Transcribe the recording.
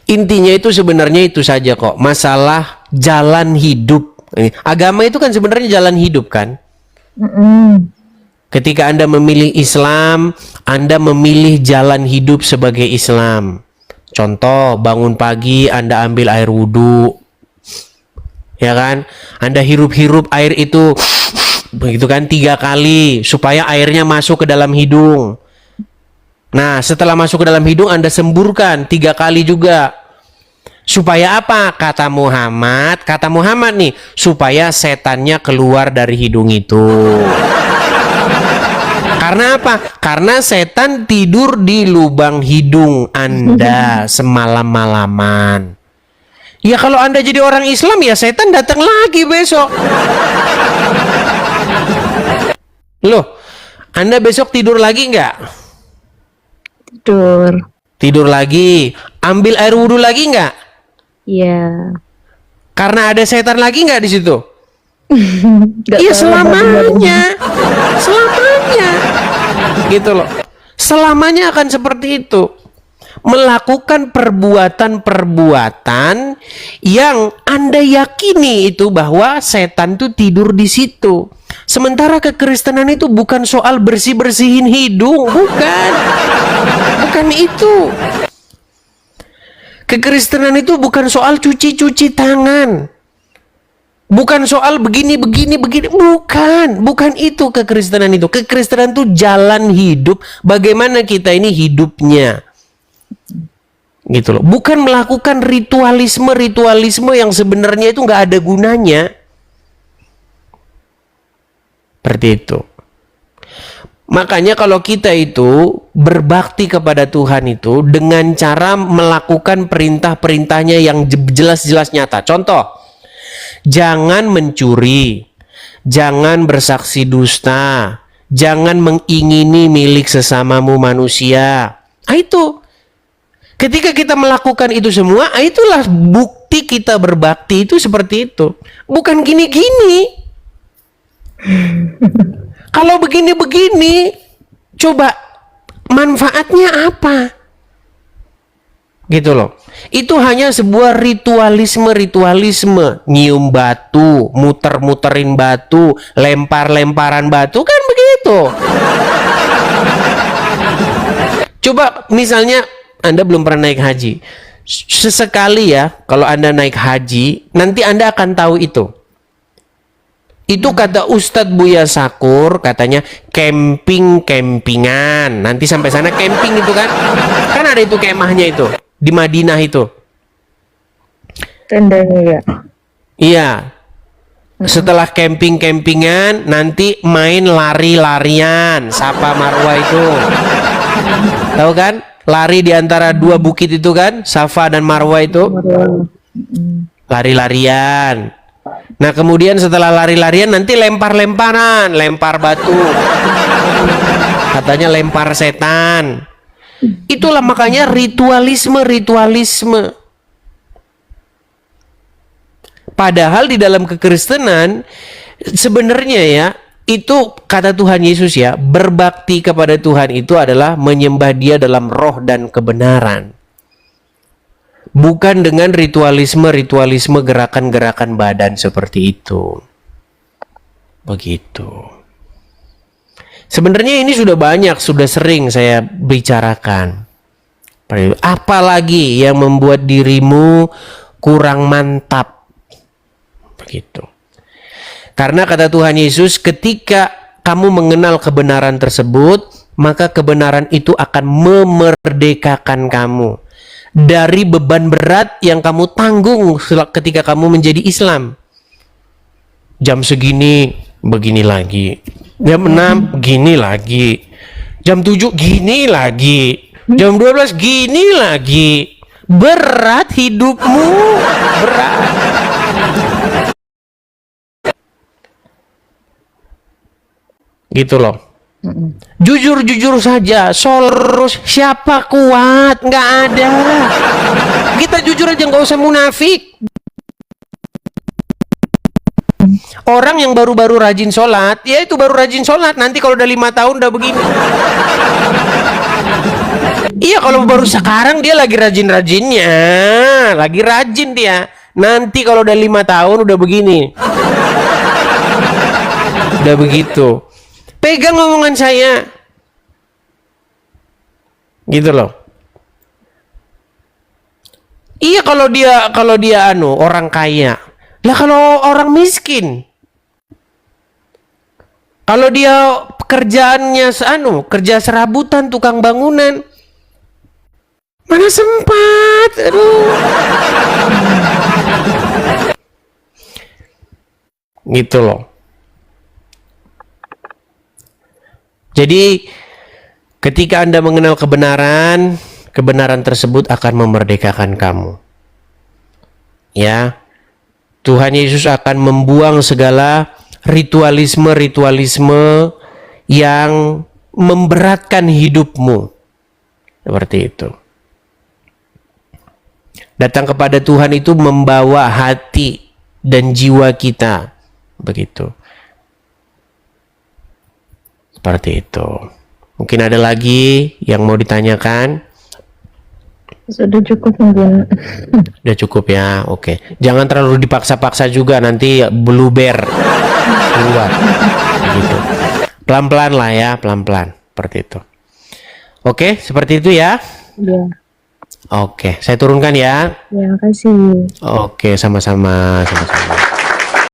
Intinya itu sebenarnya itu saja kok, masalah jalan hidup. Agama itu kan sebenarnya jalan hidup kan. Ketika Anda memilih Islam, Anda memilih jalan hidup sebagai Islam. Contoh, bangun pagi Anda ambil air wudhu, ya kan? Anda hirup-hirup air itu, begitu kan, 3 kali supaya airnya masuk ke dalam hidung. Nah, setelah masuk ke dalam hidung Anda semburkan 3 kali juga. Supaya apa? Kata Muhammad nih, supaya setannya keluar dari hidung itu. Karena apa? Karena setan tidur di lubang hidung Anda semalam-malaman. Ya kalau Anda jadi orang Islam, ya setan datang lagi besok. Loh, Anda besok tidur lagi nggak? Tidur lagi. Ambil air wudhu lagi nggak? Iya. Karena ada setan lagi nggak di situ? Iya, selamanya. Selamanya. Gitu loh. Selamanya akan seperti itu. Melakukan perbuatan-perbuatan yang Anda yakini itu bahwa setan itu tidur di situ. Sementara kekristenan itu bukan soal bersih-bersihin hidung, bukan. Bukan itu. Kekristenan itu bukan soal cuci-cuci tangan. Bukan soal begini. Bukan itu kekristenan itu. Kekristenan itu jalan hidup, bagaimana kita ini hidupnya. Gitu loh. Bukan melakukan ritualisme yang sebenarnya itu nggak ada gunanya. Seperti itu. Makanya kalau kita itu berbakti kepada Tuhan itu dengan cara melakukan perintah-perintahnya yang jelas-jelas nyata. Contoh, jangan mencuri, jangan bersaksi dusta, jangan mengingini milik sesamamu manusia. Itu. Ketika kita melakukan itu semua, itulah bukti kita berbakti itu seperti itu. Bukan gini-gini. Kalau begini-begini, coba manfaatnya apa? Gitu loh. Itu hanya sebuah ritualisme. Nyium batu, muter-muterin batu, lempar-lemparan batu, kan begitu. Coba misalnya Anda belum pernah naik haji. Sesekali ya, kalau Anda naik haji, nanti Anda akan tahu itu. Itu kata Ustadz Buya Sakur, katanya campingan. Nanti sampai sana camping itu kan. Kan ada itu kemahnya itu di Madinah itu. Tendanya ya. Iya. Setelah campingan nanti main lari-larian, Safa Marwah itu. Tahu kan? Lari di antara 2 bukit itu kan, Safa dan Marwah itu. Lari-larian. Nah kemudian setelah lari-larian nanti lempar-lemparan, lempar batu. Katanya lempar setan. Itulah makanya ritualisme. Padahal di dalam kekristenan sebenarnya ya, itu kata Tuhan Yesus ya, berbakti kepada Tuhan itu adalah menyembah Dia dalam roh dan kebenaran. Bukan dengan ritualisme gerakan-gerakan badan seperti itu. Begitu. Sebenarnya ini sudah sering saya bicarakan. Apalagi yang membuat dirimu kurang mantap. Begitu. Karena kata Tuhan Yesus, ketika kamu mengenal kebenaran tersebut, maka kebenaran itu akan memerdekakan kamu dari beban berat yang kamu tanggung ketika kamu menjadi Islam. Jam segini begini lagi, jam 6 gini lagi, jam 7 gini lagi, jam 12 gini lagi. Berat hidupmu, berat. Gitu loh. Jujur saja, Soros siapa kuat? Nggak ada. Kita jujur aja, nggak usah munafik. Orang yang baru-baru rajin sholat, ya itu baru rajin sholat. Nanti kalau udah 5 tahun udah begini. Iya, kalau baru sekarang dia lagi rajin-rajinnya, lagi rajin dia. Nanti kalau udah 5 tahun udah begini, udah begitu. Pegang omongan saya, gitu loh. Iya, kalau dia orang kaya. Lah kalau orang miskin, kalau dia pekerjaannya kerja serabutan, tukang bangunan, mana sempat, aduh. Gitu loh. Jadi ketika Anda mengenal kebenaran, kebenaran tersebut akan memerdekakan kamu. Ya. Tuhan Yesus akan membuang segala ritualisme-ritualisme yang memberatkan hidupmu. Seperti itu. Datang kepada Tuhan itu membawa hati dan jiwa kita. Begitu. Seperti itu. Mungkin ada lagi yang mau ditanyakan? Sudah cukup mungkin. Udah cukup ya, oke. Jangan terlalu dipaksa-paksa juga, nanti blueber keluar. Gitu. Pelan-pelan lah ya, pelan-pelan. Seperti itu. Oke, seperti itu ya. Ya, Oke, saya turunkan ya. ya kasih. Oke, sama-sama.